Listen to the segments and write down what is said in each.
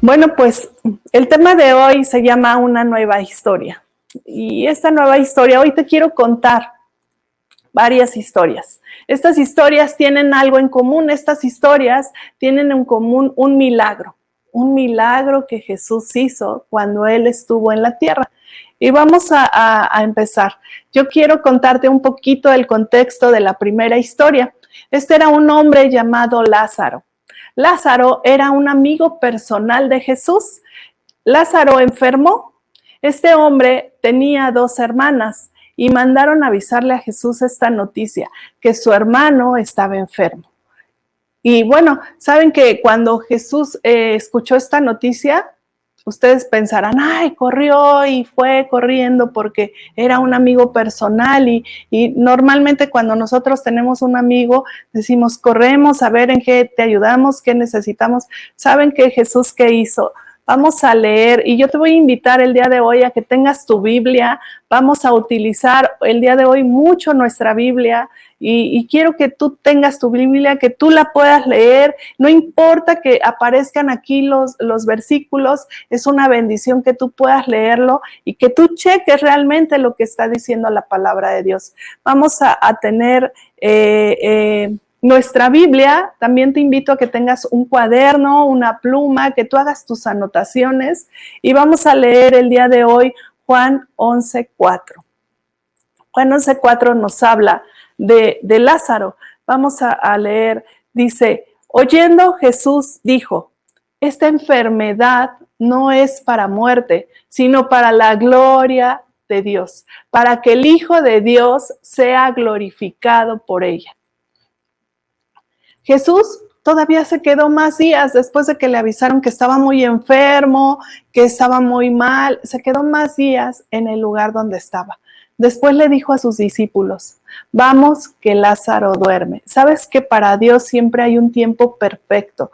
Bueno, pues el tema de hoy se llama Una nueva historia. Y esta nueva historia, hoy te quiero contar varias historias. Estas historias tienen algo en común, estas historias tienen en común un milagro que Jesús hizo cuando Él estuvo en la tierra. Y vamos a empezar. Yo quiero contarte un poquito del contexto de la primera historia. Este era un hombre llamado Lázaro. Lázaro era un amigo personal de Jesús. Lázaro enfermó. Este hombre tenía 2 hermanas y mandaron avisarle a Jesús esta noticia, que su hermano estaba enfermo. Y bueno, saben que cuando Jesús escuchó esta noticia, ustedes pensarán, ay, corrió y fue corriendo porque era un amigo personal y normalmente cuando nosotros tenemos un amigo decimos, corremos a ver en qué te ayudamos, qué necesitamos. ¿Saben que Jesús qué hizo? Vamos a leer y yo te voy a invitar el día de hoy a que tengas tu Biblia. Vamos a utilizar el día de hoy mucho nuestra Biblia y quiero que tú tengas tu Biblia, que tú la puedas leer. No importa que aparezcan aquí los versículos, es una bendición que tú puedas leerlo y que tú cheques realmente lo que está diciendo la palabra de Dios. Vamos a tener nuestra Biblia. También te invito a que tengas un cuaderno, una pluma, que tú hagas tus anotaciones y vamos a leer el día de hoy Juan 11:4. Juan 11:4 nos habla de Lázaro. Vamos a leer, dice, oyendo Jesús dijo, esta enfermedad no es para muerte, sino para la gloria de Dios, para que el Hijo de Dios sea glorificado por ella. Jesús todavía se quedó más días después de que le avisaron que estaba muy enfermo, que estaba muy mal, se quedó más días en el lugar donde estaba. Después le dijo a sus discípulos, vamos que Lázaro duerme. ¿Sabes que para Dios siempre hay un tiempo perfecto?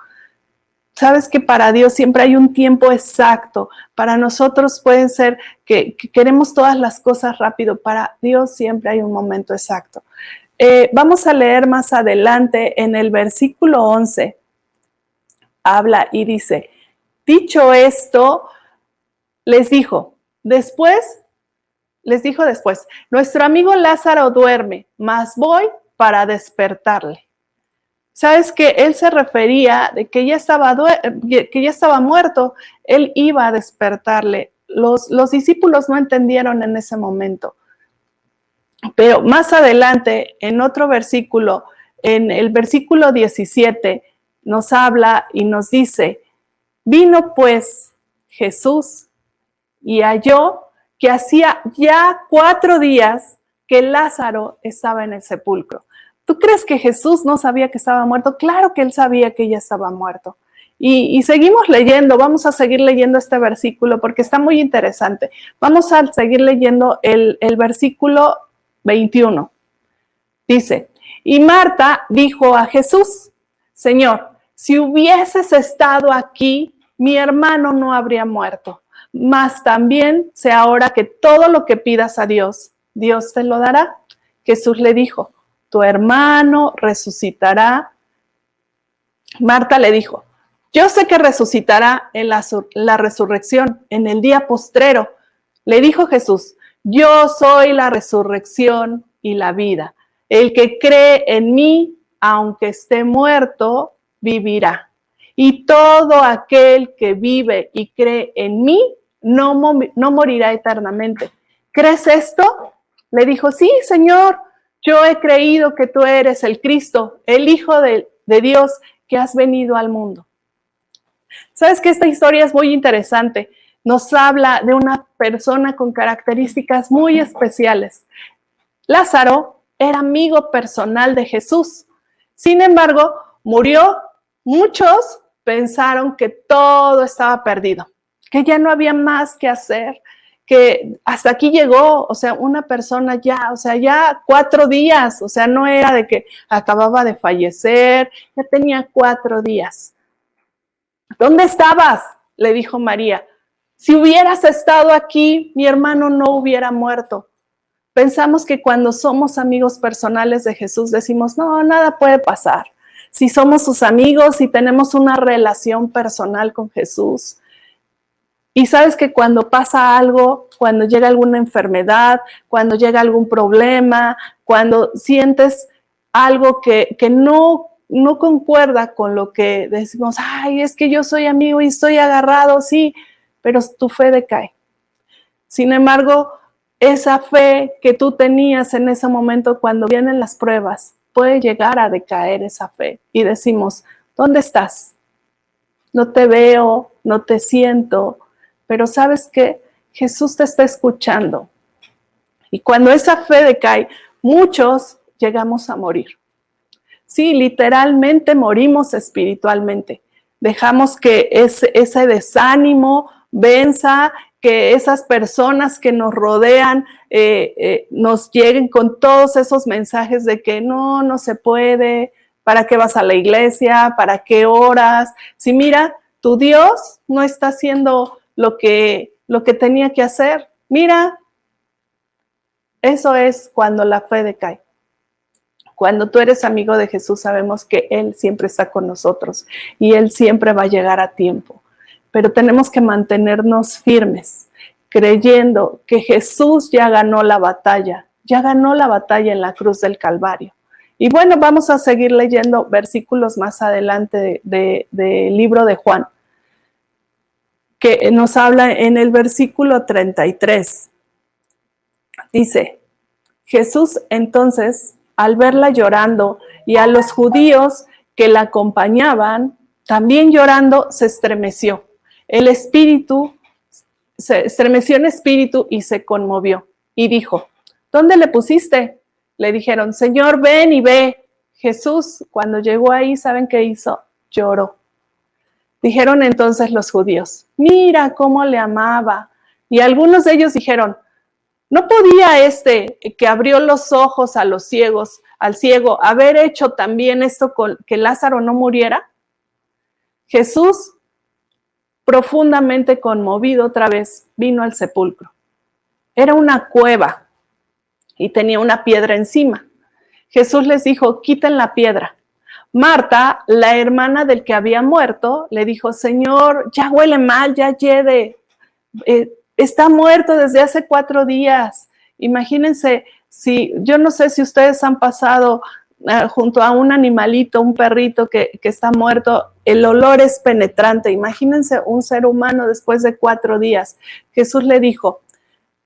¿Sabes que para Dios siempre hay un tiempo exacto? Para nosotros pueden ser que queremos todas las cosas rápido. Para Dios siempre hay un momento exacto. Vamos a leer más adelante en el versículo 11. Habla y dice, dicho esto, les dijo después, nuestro amigo Lázaro duerme, mas voy para despertarle. ¿Sabes que él se refería de que ya estaba muerto? Él iba a despertarle. Los discípulos no entendieron en ese momento. Pero más adelante, en otro versículo, en el versículo 17, nos habla y nos dice, vino pues Jesús y halló que hacía ya 4 días que Lázaro estaba en el sepulcro. ¿Tú crees que Jesús no sabía que estaba muerto? Claro que él sabía que ya estaba muerto. Y seguimos leyendo, vamos a seguir leyendo este versículo porque está muy interesante. Vamos a seguir leyendo el versículo 21. Dice, y Marta dijo a Jesús, Señor, si hubieses estado aquí, mi hermano no habría muerto. Mas también sé ahora que todo lo que pidas a Dios, Dios te lo dará. Jesús le dijo, tu hermano resucitará. Marta le dijo, yo sé que resucitará en la resurrección, en el día postrero. Le dijo Jesús, yo soy la resurrección y la vida. El que cree en mí, aunque esté muerto, vivirá. Y todo aquel que vive y cree en mí, no morirá eternamente. ¿Crees esto? Le dijo, sí, Señor, yo he creído que tú eres el Cristo, el Hijo de Dios que has venido al mundo. ¿Sabes que esta historia es muy interesante? Nos habla de una persona con características muy especiales. Lázaro era amigo personal de Jesús. Sin embargo, murió. Muchos pensaron que todo estaba perdido, que ya no había más que hacer, que hasta aquí llegó, o sea, una persona ya 4 días, o sea, no era de que acababa de fallecer, ya tenía 4 días. ¿Dónde estabas? Le dijo María. Si hubieras estado aquí, mi hermano no hubiera muerto. Pensamos que cuando somos amigos personales de Jesús decimos, no, nada puede pasar. Si somos sus amigos y tenemos una relación personal con Jesús, Y sabes que cuando pasa algo, cuando llega alguna enfermedad, cuando llega algún problema, cuando sientes algo que no concuerda con lo que decimos, ay, es que yo soy amigo y estoy agarrado, sí, pero tu fe decae. Sin embargo, esa fe que tú tenías en ese momento cuando vienen las pruebas, puede llegar a decaer esa fe. Y decimos, ¿dónde estás? No te veo, no te siento, pero ¿sabes qué? Jesús te está escuchando. Y cuando esa fe decae, muchos llegamos a morir. Sí, literalmente morimos espiritualmente. Dejamos que ese desánimo venza, que esas personas que nos rodean nos lleguen con todos esos mensajes de que no se puede, ¿para qué vas a la iglesia? ¿Para qué oras? Si mira, tu Dios no está haciendo lo que tenía que hacer. Mira, eso es cuando la fe decae. Cuando tú eres amigo de Jesús, sabemos que Él siempre está con nosotros y Él siempre va a llegar a tiempo. Pero tenemos que mantenernos firmes, creyendo que Jesús ya ganó la batalla en la cruz del Calvario. Y bueno, vamos a seguir leyendo versículos más adelante del libro de Juan, que nos habla en el versículo 33. Dice, Jesús entonces, al verla llorando y a los judíos que la acompañaban, también llorando, se estremeció. El espíritu se estremeció en espíritu y se conmovió. Y dijo, ¿dónde le pusiste? Le dijeron, Señor, ven y ve. Jesús, cuando llegó ahí, ¿saben qué hizo? Lloró. Dijeron entonces los judíos, mira cómo le amaba. Y algunos de ellos dijeron, ¿no podía este que abrió los ojos a los ciegos, al ciego, haber hecho también esto con que Lázaro no muriera? Jesús, profundamente conmovido otra vez, vino al sepulcro. Era una cueva y tenía una piedra encima. Jesús les dijo, quiten la piedra. Marta, la hermana del que había muerto, le dijo, Señor, ya huele mal, ya hiede. Está muerto desde hace 4 días. Imagínense, yo no sé si ustedes han pasado junto a un animalito, un perrito que está muerto, el olor es penetrante. Imagínense un ser humano después de 4 días. Jesús le dijo,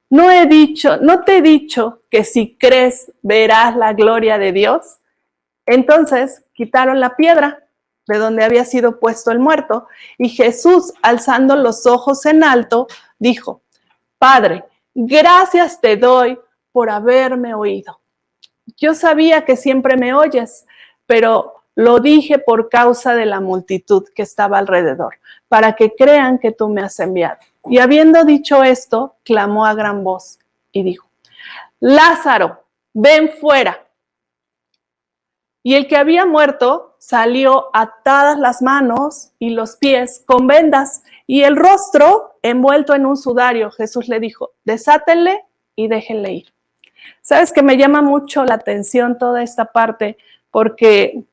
no te he dicho que si crees verás la gloria de Dios. Entonces quitaron la piedra de donde había sido puesto el muerto y Jesús, alzando los ojos en alto, dijo, Padre, gracias te doy por haberme oído. Yo sabía que siempre me oyes, pero lo dije por causa de la multitud que estaba alrededor, para que crean que tú me has enviado. Y habiendo dicho esto, clamó a gran voz y dijo, Lázaro, ven fuera. Y el que había muerto salió atadas las manos y los pies con vendas y el rostro envuelto en un sudario. Jesús le dijo, desátenle y déjenle ir. Sabes que me llama mucho la atención toda esta parte porque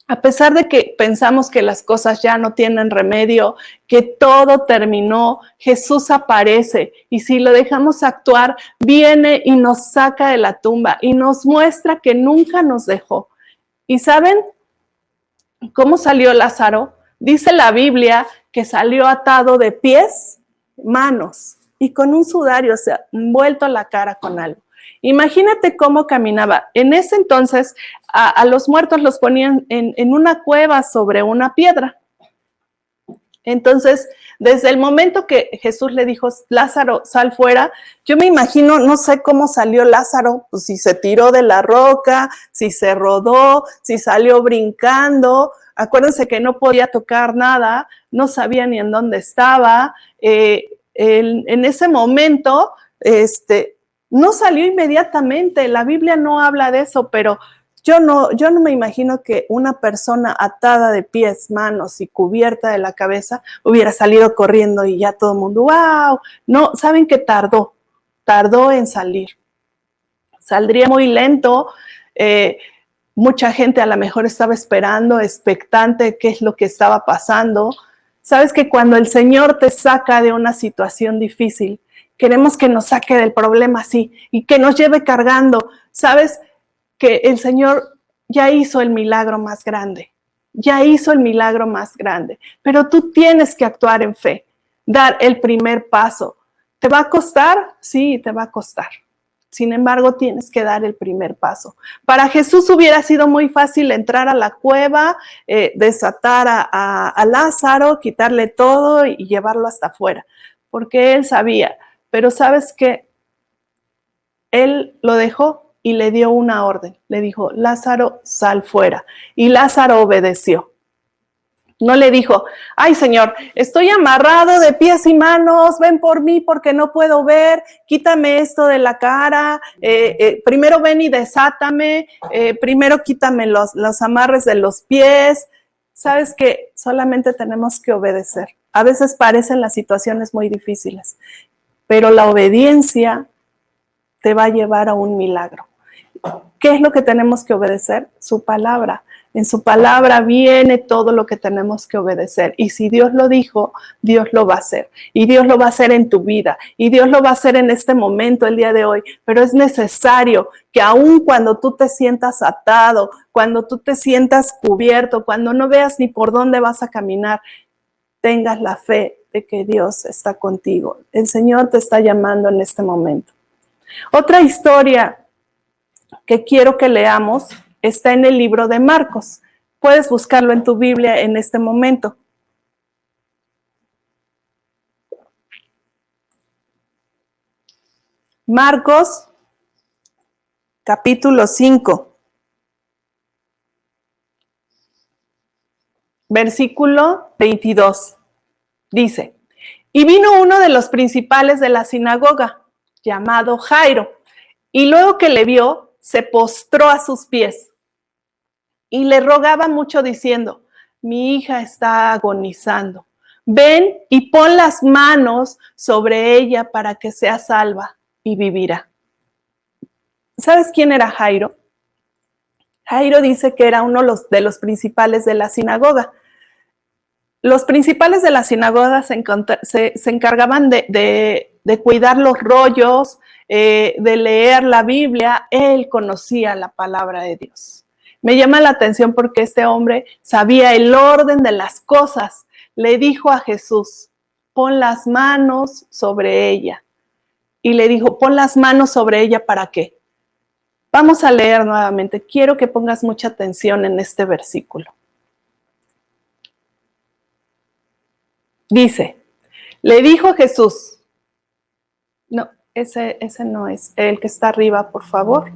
a pesar de que pensamos que las cosas ya no tienen remedio, que todo terminó, Jesús aparece y si lo dejamos actuar, viene y nos saca de la tumba y nos muestra que nunca nos dejó. ¿Y saben cómo salió Lázaro? Dice la Biblia que salió atado de pies, manos y con un sudario, o sea, envuelto la cara con algo. Imagínate cómo caminaba. En ese entonces a los muertos los ponían en una cueva sobre una piedra. Entonces, desde el momento que Jesús le dijo, Lázaro, sal fuera, yo me imagino, no sé cómo salió Lázaro, pues si se tiró de la roca, si se rodó, si salió brincando. Acuérdense que no podía tocar nada, no sabía ni en dónde estaba. En ese momento, no salió inmediatamente. La Biblia no habla de eso, pero yo no me imagino que una persona atada de pies, manos y cubierta de la cabeza hubiera salido corriendo y ya todo el mundo, ¡wow! No, ¿saben qué tardó? Tardó en salir. Saldría muy lento. Mucha gente a lo mejor estaba esperando, expectante de qué es lo que estaba pasando. Sabes que cuando el Señor te saca de una situación difícil, queremos que nos saque del problema así y que nos lleve cargando. Sabes que el Señor ya hizo el milagro más grande, ya hizo el milagro más grande, pero tú tienes que actuar en fe, dar el primer paso. ¿Te va a costar? Sí, te va a costar. Sin embargo, tienes que dar el primer paso. Para Jesús hubiera sido muy fácil entrar a la cueva, desatar a Lázaro, quitarle todo y llevarlo hasta afuera, porque él sabía. Pero ¿sabes qué? Él lo dejó y le dio una orden. Le dijo, Lázaro, sal fuera. Y Lázaro obedeció. No le dijo, ay Señor, estoy amarrado de pies y manos, ven por mí porque no puedo ver, quítame esto de la cara, primero ven y desátame, primero quítame los amarres de los pies. Sabes que solamente tenemos que obedecer. A veces parecen las situaciones muy difíciles, pero la obediencia te va a llevar a un milagro. ¿Qué es lo que tenemos que obedecer? Su palabra. En su palabra viene todo lo que tenemos que obedecer. Y si Dios lo dijo, Dios lo va a hacer. Y Dios lo va a hacer en tu vida. Y Dios lo va a hacer en este momento, el día de hoy. Pero es necesario que aun cuando tú te sientas atado, cuando tú te sientas cubierto, cuando no veas ni por dónde vas a caminar, tengas la fe de que Dios está contigo. El Señor te está llamando en este momento. Otra historia que quiero que leamos está en el libro de Marcos. Puedes buscarlo en tu Biblia en este momento. Marcos, capítulo 5, versículo 22. Dice, y vino uno de los principales de la sinagoga, llamado Jairo, y luego que le vio, se postró a sus pies y le rogaba mucho diciendo, mi hija está agonizando, ven y pon las manos sobre ella para que sea salva y vivirá. ¿Sabes quién era Jairo? Jairo dice que era uno de los principales de la sinagoga. Los principales de la sinagoga se encargaban de cuidar los rollos, de leer la Biblia. Él conocía la palabra de Dios. Me llama la atención porque este hombre sabía el orden de las cosas. Le dijo a Jesús, pon las manos sobre ella. Y le dijo, pon las manos sobre ella, ¿para qué? Vamos a leer nuevamente. Quiero que pongas mucha atención en este versículo. Dice, le dijo Jesús, no, ese no es el que está arriba, por favor.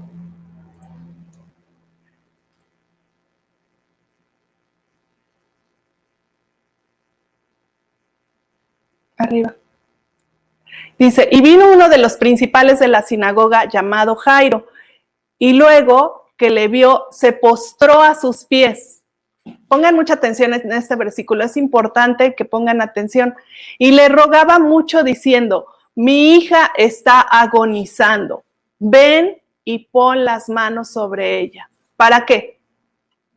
Arriba. Dice, y vino uno de los principales de la sinagoga llamado Jairo, y luego que le vio, se postró a sus pies. Pongan mucha atención en este versículo, es importante que pongan atención. Y le rogaba mucho diciendo, mi hija está agonizando, ven y pon las manos sobre ella. ¿Para qué?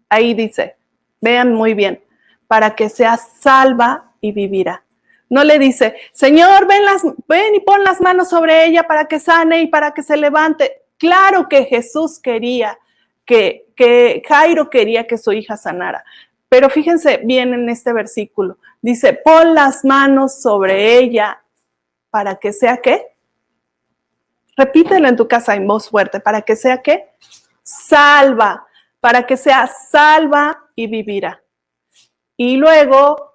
Ahí dice, vean muy bien, para que sea salva y vivirá. No le dice, Señor, ven y pon las manos sobre ella para que sane y para que se levante. Claro que Jesús quería que Jairo quería que su hija sanara. Pero fíjense bien en este versículo. Dice, pon las manos sobre ella para que sea ¿qué? Repítelo en tu casa en voz fuerte. ¿Para que sea qué? Salva. Para que sea salva y vivirá. Y luego,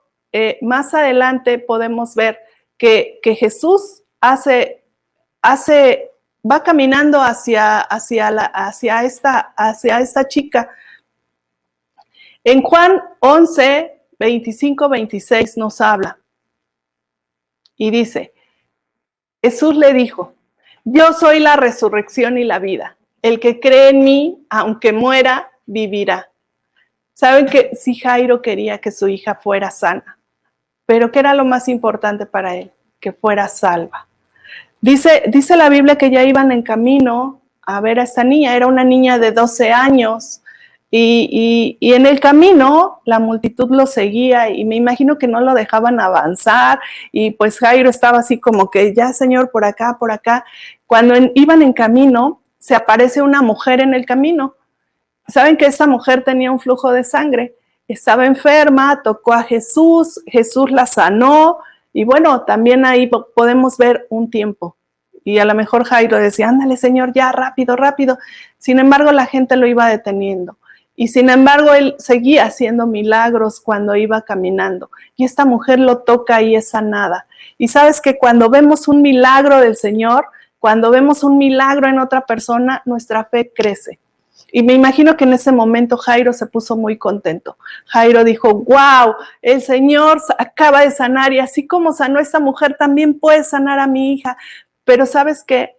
más adelante podemos ver que Jesús va caminando hacia esta chica. En Juan 11, 25, 26 nos habla y dice, Jesús le dijo, yo soy la resurrección y la vida. El que cree en mí, aunque muera, vivirá. Saben que sí, Jairo quería que su hija fuera sana, pero ¿qué era lo más importante para él? Que fuera salva. Dice la Biblia que ya iban en camino a ver a esta niña. Era una niña de 12 años. Y en el camino la multitud lo seguía y me imagino que no lo dejaban avanzar y pues Jairo estaba así como que ya Señor, por acá, por acá. Cuando iban en camino, se aparece una mujer en el camino. Saben que esa mujer tenía un flujo de sangre, estaba enferma, tocó a Jesús, Jesús la sanó y bueno, también ahí podemos ver un tiempo. Y a lo mejor Jairo decía, ándale Señor, ya rápido, rápido. Sin embargo, la gente lo iba deteniendo. Y sin embargo, él seguía haciendo milagros cuando iba caminando. Y esta mujer lo toca y es sanada. Y sabes que cuando vemos un milagro del Señor, cuando vemos un milagro en otra persona, nuestra fe crece. Y me imagino que en ese momento Jairo se puso muy contento. Jairo dijo, wow, el Señor acaba de sanar y así como sanó a esta mujer, también puede sanar a mi hija. Pero ¿sabes qué?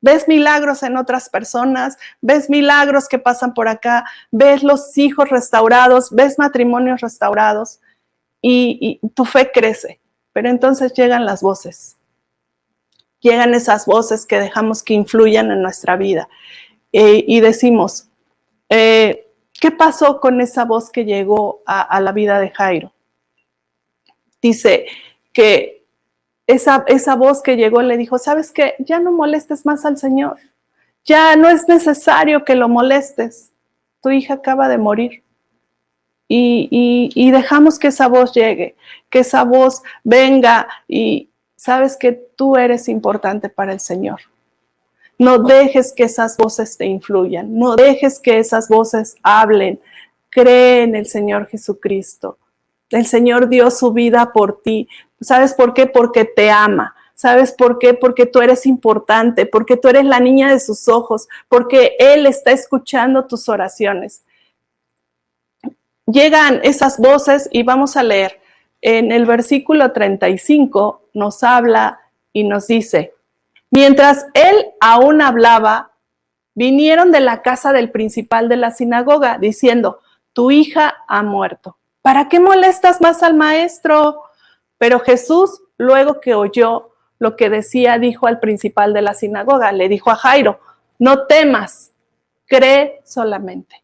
Ves milagros en otras personas, ves milagros que pasan por acá, ves los hijos restaurados, ves matrimonios restaurados y tu fe crece. Pero entonces llegan las voces. Llegan esas voces que dejamos que influyan en nuestra vida. Y decimos, ¿qué pasó con esa voz que llegó a la vida de Jairo? Dice que esa voz que llegó le dijo, ¿sabes qué? Ya no molestes más al Señor. Ya no es necesario que lo molestes. Tu hija acaba de morir. Y dejamos que esa voz llegue, que esa voz venga y sabes que tú eres importante para el Señor. No dejes que esas voces te influyan, no dejes que esas voces hablen. Cree en el Señor Jesucristo. El Señor dio su vida por ti. ¿Sabes por qué? Porque te ama. ¿Sabes por qué? Porque tú eres importante, porque tú eres la niña de sus ojos, porque Él está escuchando tus oraciones. Llegan esas voces y vamos a leer. En el versículo 35 nos habla y nos dice, mientras él aún hablaba, vinieron de la casa del principal de la sinagoga, diciendo, tu hija ha muerto. ¿Para qué molestas más al maestro? Pero Jesús, luego que oyó lo que decía, dijo al principal de la sinagoga, le dijo a Jairo, no temas, cree solamente.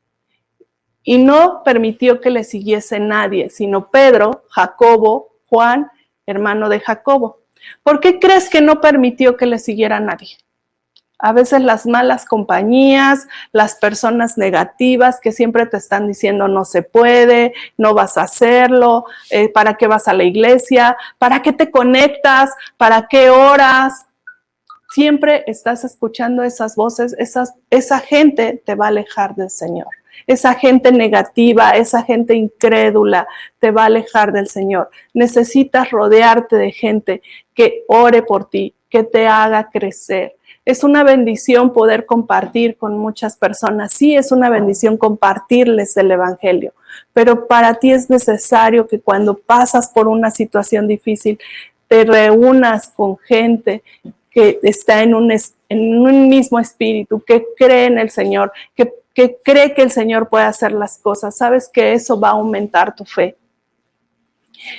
Y no permitió que le siguiese nadie, sino Pedro, Jacobo, Juan, hermano de Jacobo. ¿Por qué crees que no permitió que le siguiera nadie? A veces las malas compañías, las personas negativas que siempre te están diciendo no se puede, no vas a hacerlo, ¿para qué vas a la iglesia? ¿Para qué te conectas? ¿Para qué oras? Siempre estás escuchando esas voces, esa gente te va a alejar del Señor. Esa gente negativa, esa gente incrédula te va a alejar del Señor. Necesitas rodearte de gente que ore por ti, que te haga crecer. Es una bendición poder compartir con muchas personas. Sí, es una bendición compartirles el Evangelio, pero para ti es necesario que cuando pasas por una situación difícil, te reúnas con gente que está en un mismo espíritu, que cree en el Señor, que cree que el Señor puede hacer las cosas. Sabes que eso va a aumentar tu fe.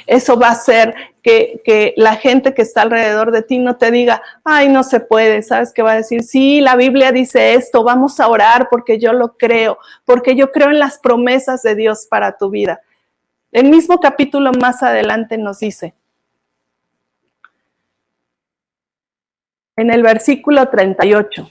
Eso va a hacer que la gente que está alrededor de ti no te diga, ay, no se puede. ¿Sabes qué va a decir? Sí, la Biblia dice esto, vamos a orar porque yo lo creo, porque yo creo en las promesas de Dios para tu vida. El mismo capítulo más adelante nos dice, en el versículo 38,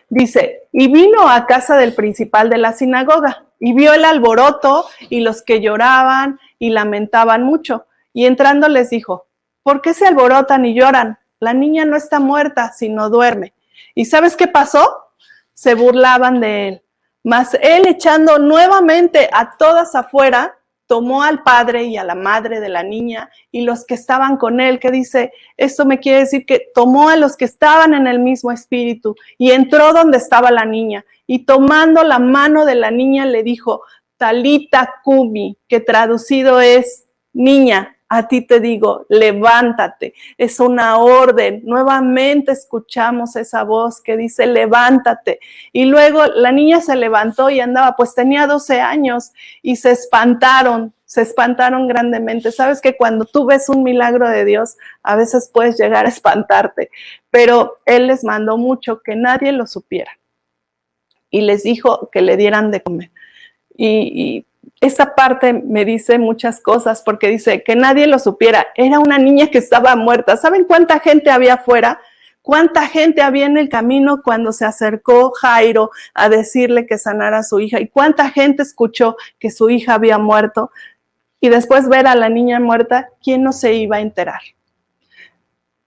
dice, y vino a casa del principal de la sinagoga y vio el alboroto y los que lloraban y lamentaban mucho. Y entrando les dijo, ¿por qué se alborotan y lloran? La niña no está muerta, sino duerme. ¿Y sabes qué pasó? Se burlaban de él. Mas él, echando nuevamente a todas afuera, tomó al padre y a la madre de la niña y los que estaban con él, que dice, esto me quiere decir que tomó a los que estaban en el mismo espíritu y entró donde estaba la niña y tomando la mano de la niña le dijo, Talita Cumi, que traducido es, niña, a ti te digo, levántate. Es una orden. Nuevamente escuchamos esa voz que dice, levántate. Y luego la niña se levantó y andaba, pues tenía 12 años y se espantaron grandemente. Sabes que cuando tú ves un milagro de Dios, a veces puedes llegar a espantarte, pero Él les mandó mucho que nadie lo supiera. y les dijo que le dieran de comer. Y esa parte me dice muchas cosas, porque dice que nadie lo supiera. Era una niña que estaba muerta. ¿Saben cuánta gente había afuera? ¿Cuánta gente había en el camino cuando se acercó Jairo a decirle que sanara a su hija? ¿Y cuánta gente escuchó que su hija había muerto? Y después ver a la niña muerta, ¿quién no se iba a enterar?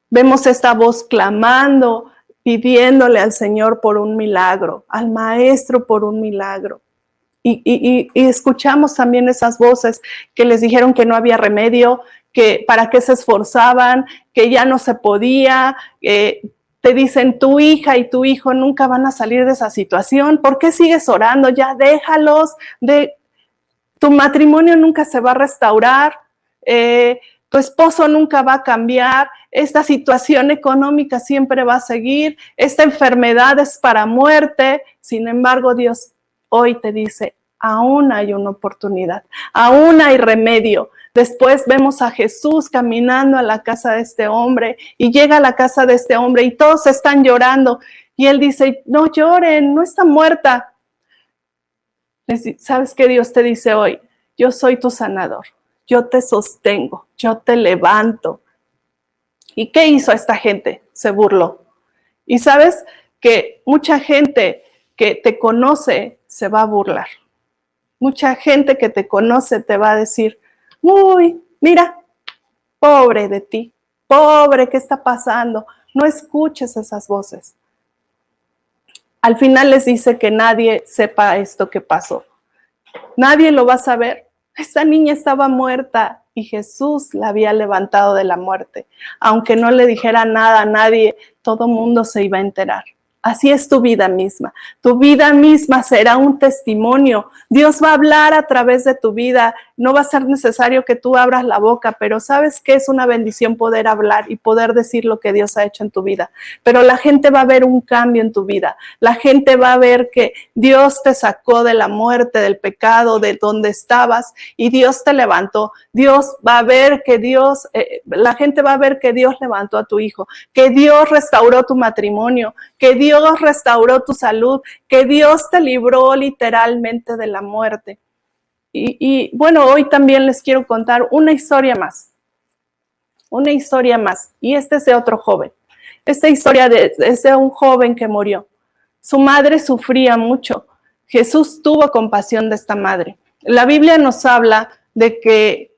Vemos esta voz clamando, pidiéndole al Señor por un milagro, al Maestro por un milagro. Y escuchamos también esas voces que les dijeron que no había remedio, que para qué se esforzaban, que ya no se podía. Te dicen, tu hija y tu hijo nunca van a salir de esa situación. ¿Por qué sigues orando? Ya déjalos. Tu matrimonio nunca se va a restaurar. Tu esposo nunca va a cambiar. Esta situación económica siempre va a seguir. Esta enfermedad es para muerte. Sin embargo, Dios hoy te dice, aún hay una oportunidad, aún hay remedio. Después vemos a Jesús caminando a la casa de este hombre y llega a la casa de este hombre y todos están llorando. Y él dice, no lloren, no está muerta. ¿Sabes qué Dios te dice hoy? Yo soy tu sanador, yo te sostengo, yo te levanto. ¿Y qué hizo esta gente? Se burló. Y sabes que mucha gente que te conoce se va a burlar. Mucha gente que te conoce te va a decir, uy, mira, pobre de ti, pobre, ¿qué está pasando? No escuches esas voces. Al final les dice que nadie sepa esto que pasó. Nadie lo va a saber. Esta niña estaba muerta y Jesús la había levantado de la muerte. Aunque no le dijera nada a nadie, todo mundo se iba a enterar. Así es tu vida misma. Tu vida misma será un testimonio. Dios va a hablar a través de tu vida. No va a ser necesario que tú abras la boca, pero sabes que es una bendición poder hablar y poder decir lo que Dios ha hecho en tu vida. Pero la gente va a ver un cambio en tu vida. La gente va a ver que Dios te sacó de la muerte, del pecado, de donde estabas y Dios te levantó. Dios va a ver que la gente va a ver que Dios levantó a tu hijo, que Dios restauró tu matrimonio, que Dios restauró tu salud, que Dios te libró literalmente de la muerte. Y bueno, hoy también les quiero contar una historia más. Una historia más. Y este es de otro joven. Esta historia es de un joven que murió. Su madre sufría mucho. Jesús tuvo compasión de esta madre. La Biblia nos habla de que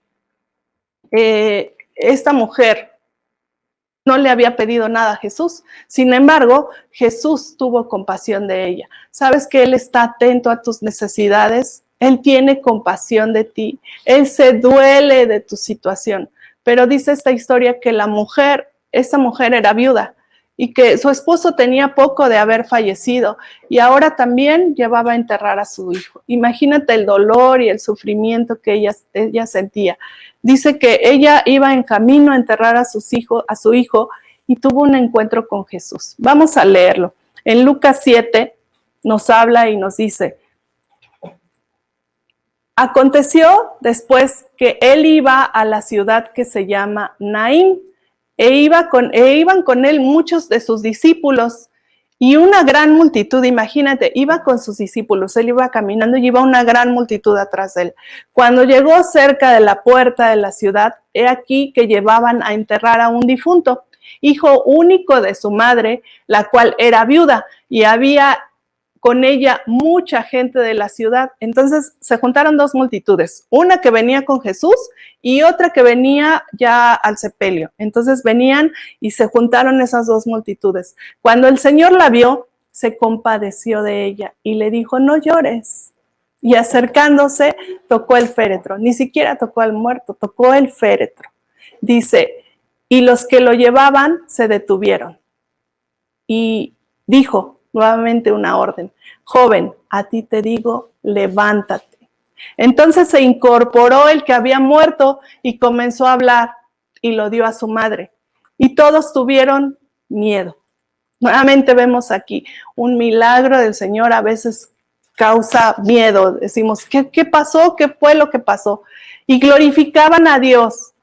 esta mujer no le había pedido nada a Jesús. Sin embargo, Jesús tuvo compasión de ella. ¿Sabes que Él está atento a tus necesidades? Él tiene compasión de ti. Él se duele de tu situación. Pero dice esta historia que esa mujer era viuda y que su esposo tenía poco de haber fallecido y ahora también llevaba a enterrar a su hijo. Imagínate el dolor y el sufrimiento que ella sentía. Dice que ella iba en camino a enterrar a su hijo y tuvo un encuentro con Jesús. Vamos a leerlo. En Lucas 7 nos habla y nos dice, aconteció después que él iba a la ciudad que se llama Naín, iban con él muchos de sus discípulos y una gran multitud. Imagínate, iba con sus discípulos, él iba caminando y iba una gran multitud atrás de él. Cuando llegó cerca de la puerta de la ciudad, he aquí que llevaban a enterrar a un difunto, hijo único de su madre, la cual era viuda, y había con ella mucha gente de la ciudad. Entonces se juntaron dos multitudes, una que venía con Jesús y otra que venía ya al sepelio. Entonces venían y se juntaron esas dos multitudes. Cuando el Señor la vio, se compadeció de ella y le dijo, no llores. Y acercándose, tocó el féretro. Ni siquiera tocó al muerto, tocó el féretro. Dice, y los que lo llevaban se detuvieron. Y dijo, nuevamente una orden, joven, a ti te digo, levántate. Entonces se incorporó el que había muerto y comenzó a hablar y lo dio a su madre. Y todos tuvieron miedo. Nuevamente vemos aquí un milagro del Señor a veces causa miedo. Decimos, ¿qué pasó? ¿Qué fue lo que pasó? Y glorificaban a Dios.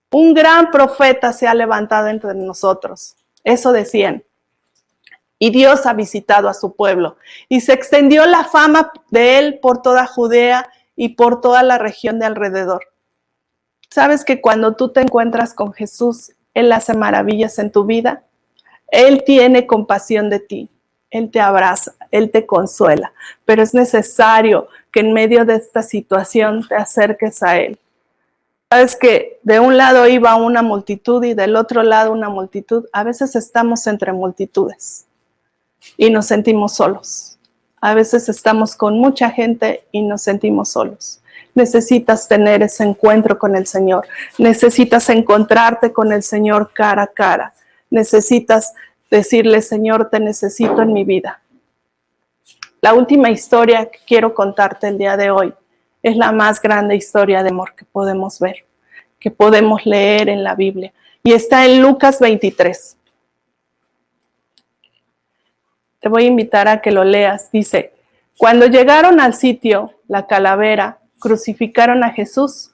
Un gran profeta se ha levantado entre nosotros. Eso decían. Y Dios ha visitado a su pueblo y se extendió la fama de él por toda Judea y por toda la región de alrededor. ¿Sabes que cuando tú te encuentras con Jesús, Él hace maravillas en tu vida? Él tiene compasión de ti, Él te abraza, Él te consuela, pero es necesario que en medio de esta situación te acerques a Él. Sabes que de un lado iba una multitud y del otro lado una multitud. A veces estamos entre multitudes y nos sentimos solos. A veces estamos con mucha gente y nos sentimos solos. Necesitas tener ese encuentro con el Señor. Necesitas encontrarte con el Señor cara a cara. Necesitas decirle, Señor, te necesito en mi vida. La última historia que quiero contarte el día de hoy es la más grande historia de amor que podemos ver, que podemos leer en la Biblia. Y está en Lucas 23. Te voy a invitar a que lo leas. Dice, cuando llegaron al sitio, la calavera, crucificaron a Jesús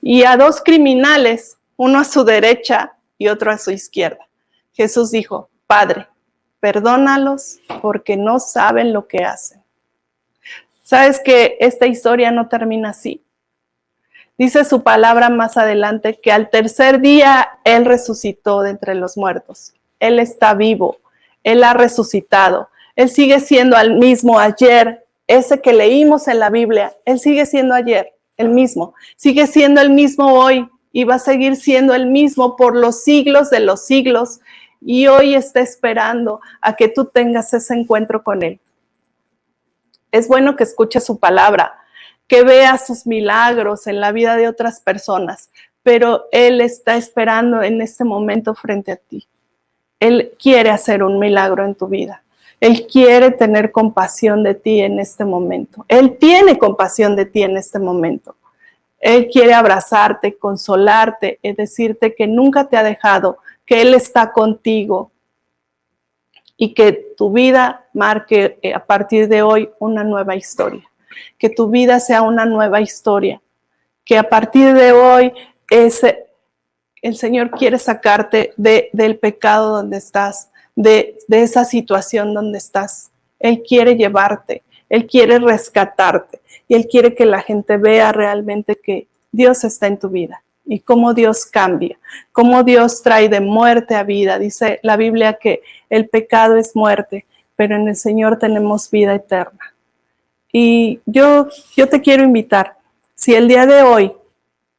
y a dos criminales, uno a su derecha y otro a su izquierda. Jesús dijo, Padre, perdónalos porque no saben lo que hacen. ¿Sabes que esta historia no termina así? Dice su palabra más adelante que al tercer día Él resucitó de entre los muertos. Él está vivo, Él ha resucitado. Él sigue siendo el mismo ayer, ese que leímos en la Biblia. Él sigue siendo ayer, el mismo. Sigue siendo el mismo hoy y va a seguir siendo el mismo por los siglos de los siglos. Y hoy está esperando a que tú tengas ese encuentro con Él. Es bueno que escuches su palabra, que veas sus milagros en la vida de otras personas, pero Él está esperando en este momento frente a ti. Él quiere hacer un milagro en tu vida. Él quiere tener compasión de ti en este momento. Él tiene compasión de ti en este momento. Él quiere abrazarte, consolarte, y decirte que nunca te ha dejado, que Él está contigo y que tu vida marque a partir de hoy una nueva historia. Que tu vida sea una nueva historia. Que a partir de hoy el Señor quiere sacarte del pecado donde estás, de esa situación donde estás. Él quiere llevarte, Él quiere rescatarte y Él quiere que la gente vea realmente que Dios está en tu vida y cómo Dios cambia, cómo Dios trae de muerte a vida. Dice la Biblia que el pecado es muerte, pero en el Señor tenemos vida eterna. Y yo te quiero invitar, si el día de hoy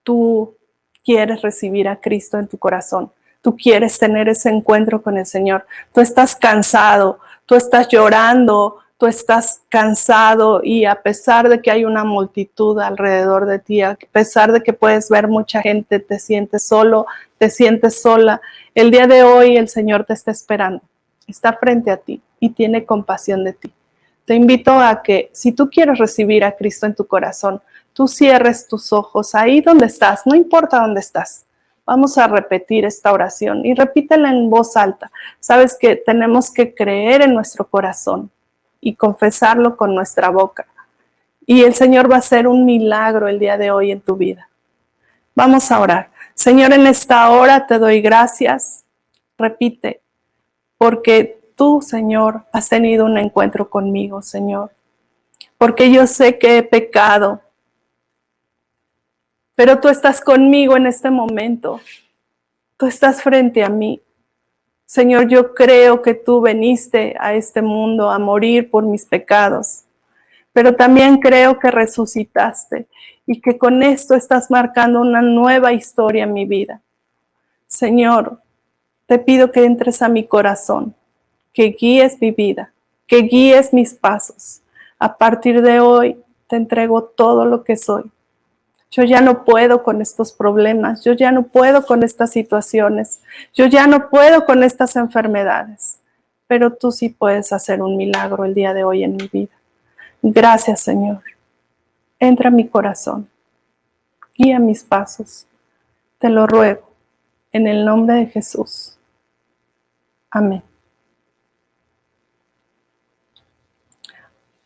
tú quieres recibir a Cristo en tu corazón, tú quieres tener ese encuentro con el Señor, tú estás cansado, tú estás llorando, tú estás cansado y a pesar de que hay una multitud alrededor de ti, a pesar de que puedes ver mucha gente, te sientes solo, te sientes sola, el día de hoy el Señor te está esperando, está frente a ti y tiene compasión de ti. Te invito a que si tú quieres recibir a Cristo en tu corazón, tú cierres tus ojos ahí donde estás, no importa dónde estás. Vamos a repetir esta oración y repítela en voz alta. Sabes que tenemos que creer en nuestro corazón y confesarlo con nuestra boca. Y el Señor va a hacer un milagro el día de hoy en tu vida. Vamos a orar. Señor, en esta hora te doy gracias. Repite, porque tú, Señor, has tenido un encuentro conmigo, Señor. Porque yo sé que he pecado. Pero tú estás conmigo en este momento. Tú estás frente a mí. Señor, yo creo que tú viniste a este mundo a morir por mis pecados. Pero también creo que resucitaste y que con esto estás marcando una nueva historia en mi vida. Señor, te pido que entres a mi corazón, que guíes mi vida, que guíes mis pasos. A partir de hoy te entrego todo lo que soy. Yo ya no puedo con estos problemas, yo ya no puedo con estas situaciones, yo ya no puedo con estas enfermedades, pero tú sí puedes hacer un milagro el día de hoy en mi vida. Gracias, Señor. Entra a mi corazón, guía mis pasos, te lo ruego, en el nombre de Jesús. Amén.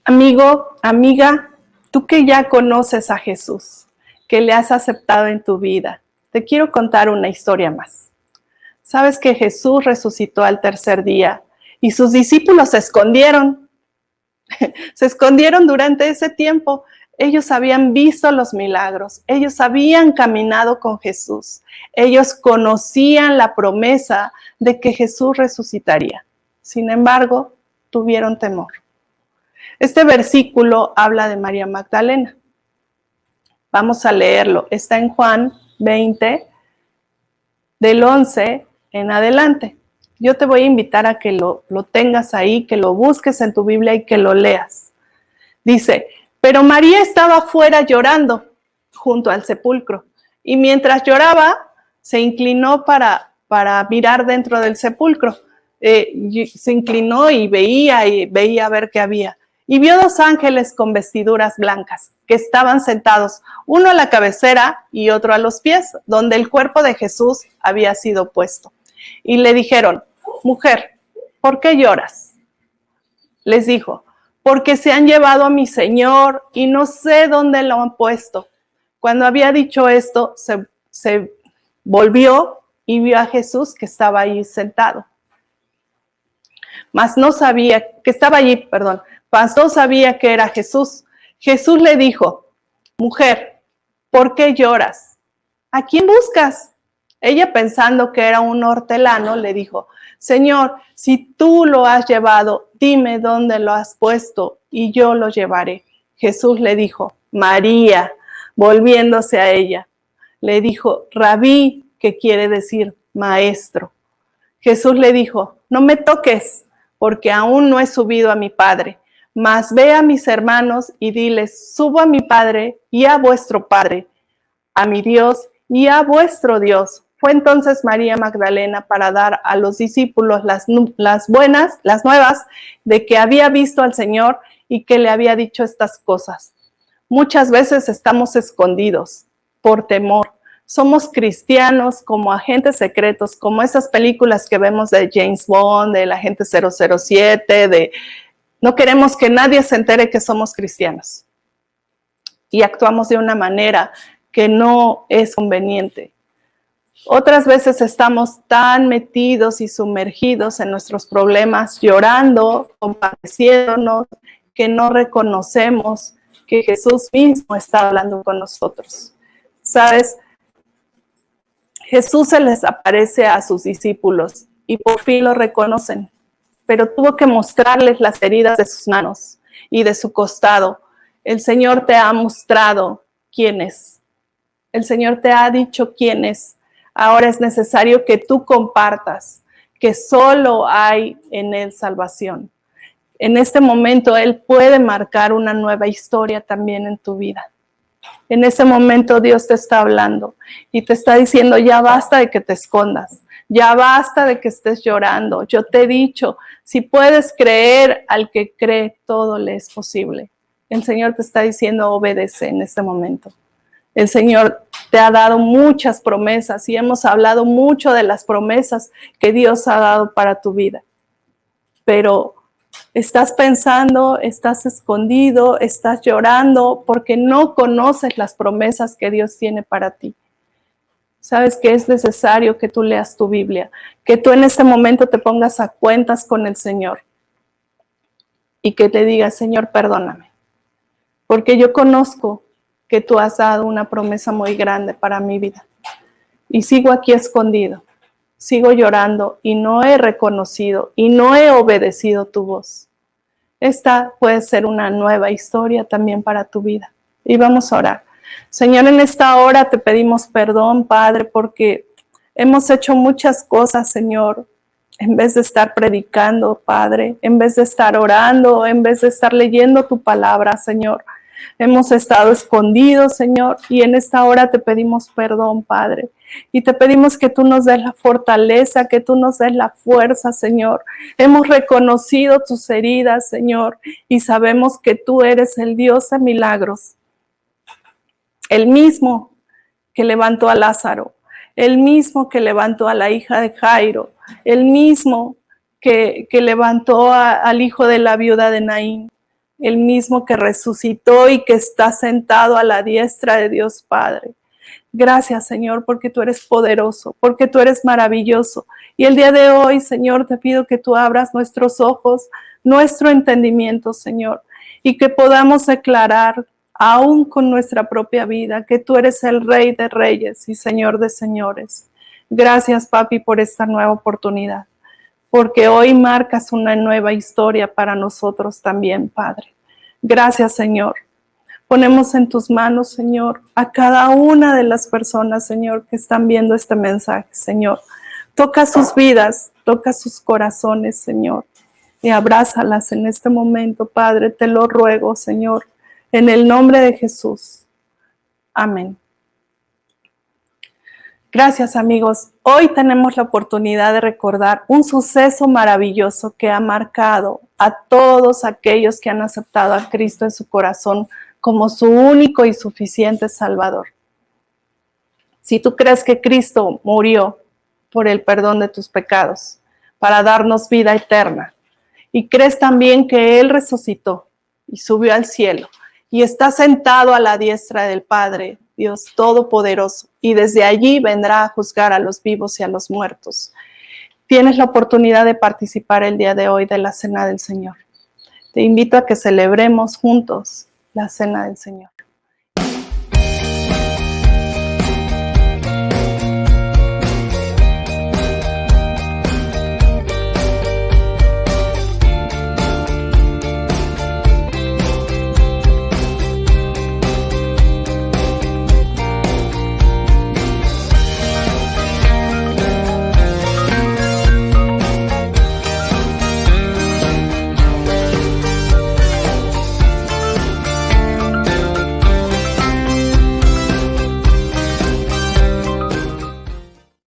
Amigo, amiga, tú que ya conoces a Jesús, que le has aceptado en tu vida, te quiero contar una historia más. Sabes que Jesús resucitó al tercer día y sus discípulos se escondieron. Se escondieron durante ese tiempo. Ellos habían visto los milagros, ellos habían caminado con Jesús, ellos conocían la promesa de que Jesús resucitaría. Sin embargo, tuvieron temor. Este versículo habla de María Magdalena. Vamos a leerlo. Está en Juan 20, del 11 en adelante. Yo te voy a invitar a que lo tengas ahí, que lo busques en tu Biblia y que lo leas. Dice: pero María estaba afuera llorando junto al sepulcro, y mientras lloraba, se inclinó para mirar dentro del sepulcro. Se inclinó y veía a ver qué había. Y vio 2 ángeles con vestiduras blancas, que estaban sentados, uno a la cabecera y otro a los pies, donde el cuerpo de Jesús había sido puesto. Y le dijeron: mujer, ¿por qué lloras? Les dijo: porque se han llevado a mi Señor y no sé dónde lo han puesto. Cuando había dicho esto, se volvió y vio a Jesús que estaba ahí sentado. Mas no sabía que era Jesús. Jesús le dijo: mujer, ¿por qué lloras? ¿A quién buscas? Ella, pensando que era un hortelano, le dijo: Señor, si tú lo has llevado, dime dónde lo has puesto y yo lo llevaré. Jesús le dijo: María. Volviéndose a ella, le dijo: Rabí, que quiere decir maestro. Jesús le dijo: no me toques, porque aún no he subido a mi Padre, mas ve a mis hermanos y diles: subo a mi Padre y a vuestro Padre, a mi Dios y a vuestro Dios. Fue entonces María Magdalena para dar a los discípulos las nuevas de que había visto al Señor y que le había dicho estas cosas. Muchas veces estamos escondidos por temor. Somos cristianos como agentes secretos, como esas películas que vemos de James Bond, del agente 007, no queremos que nadie se entere que somos cristianos. Y actuamos de una manera que no es conveniente. Otras veces estamos tan metidos y sumergidos en nuestros problemas, llorando, compadeciéndonos, que no reconocemos que Jesús mismo está hablando con nosotros. ¿Sabes? Jesús se les aparece a sus discípulos y por fin lo reconocen, pero tuvo que mostrarles las heridas de sus manos y de su costado. El Señor te ha mostrado quién es. El Señor te ha dicho quién es. Ahora es necesario que tú compartas que solo hay en Él salvación. En este momento Él puede marcar una nueva historia también en tu vida. En ese momento Dios te está hablando y te está diciendo: ya basta de que te escondas, ya basta de que estés llorando. Yo te he dicho, si puedes creer al que cree, todo le es posible. El Señor te está diciendo: obedece en este momento. El Señor te ha dado muchas promesas y hemos hablado mucho de las promesas que Dios ha dado para tu vida. Pero estás pensando, estás escondido, estás llorando porque no conoces las promesas que Dios tiene para ti. Sabes que es necesario que tú leas tu Biblia, que tú en ese momento te pongas a cuentas con el Señor y que te digas: Señor, perdóname, porque yo conozco que tú has dado una promesa muy grande para mi vida y sigo aquí escondido. Sigo llorando y no he reconocido y no he obedecido tu voz. Esta puede ser una nueva historia también para tu vida. Y vamos a orar. Señor, en esta hora te pedimos perdón, Padre, porque hemos hecho muchas cosas, Señor, en vez de estar predicando, Padre, en vez de estar orando, en vez de estar leyendo tu palabra, Señor. Hemos estado escondidos, Señor, y en esta hora te pedimos perdón, Padre. Y te pedimos que tú nos des la fortaleza, que tú nos des la fuerza, Señor. Hemos reconocido tus heridas, Señor, y sabemos que tú eres el Dios de milagros. El mismo que levantó a Lázaro, el mismo que levantó a la hija de Jairo, el mismo que levantó al hijo de la viuda de Naín, el mismo que resucitó y que está sentado a la diestra de Dios Padre. Gracias, Señor, porque tú eres poderoso, porque tú eres maravilloso. Y el día de hoy, Señor, te pido que tú abras nuestros ojos, nuestro entendimiento, Señor, y que podamos declarar, aún con nuestra propia vida, que tú eres el Rey de Reyes y Señor de Señores. Gracias, Papi, por esta nueva oportunidad, porque hoy marcas una nueva historia para nosotros también, Padre. Gracias, Señor. Ponemos en tus manos, Señor, a cada una de las personas, Señor, que están viendo este mensaje, Señor. Toca sus vidas, toca sus corazones, Señor, y abrázalas en este momento, Padre. Te lo ruego, Señor, en el nombre de Jesús. Amén. Gracias, amigos. Hoy tenemos la oportunidad de recordar un suceso maravilloso que ha marcado a todos aquellos que han aceptado a Cristo en su corazón como su único y suficiente Salvador. Si tú crees que Cristo murió por el perdón de tus pecados, para darnos vida eterna, y crees también que Él resucitó y subió al cielo, y está sentado a la diestra del Padre, Dios Todopoderoso, y desde allí vendrá a juzgar a los vivos y a los muertos. Tienes la oportunidad de participar el día de hoy de la Cena del Señor. Te invito a que celebremos juntos la Cena del Señor.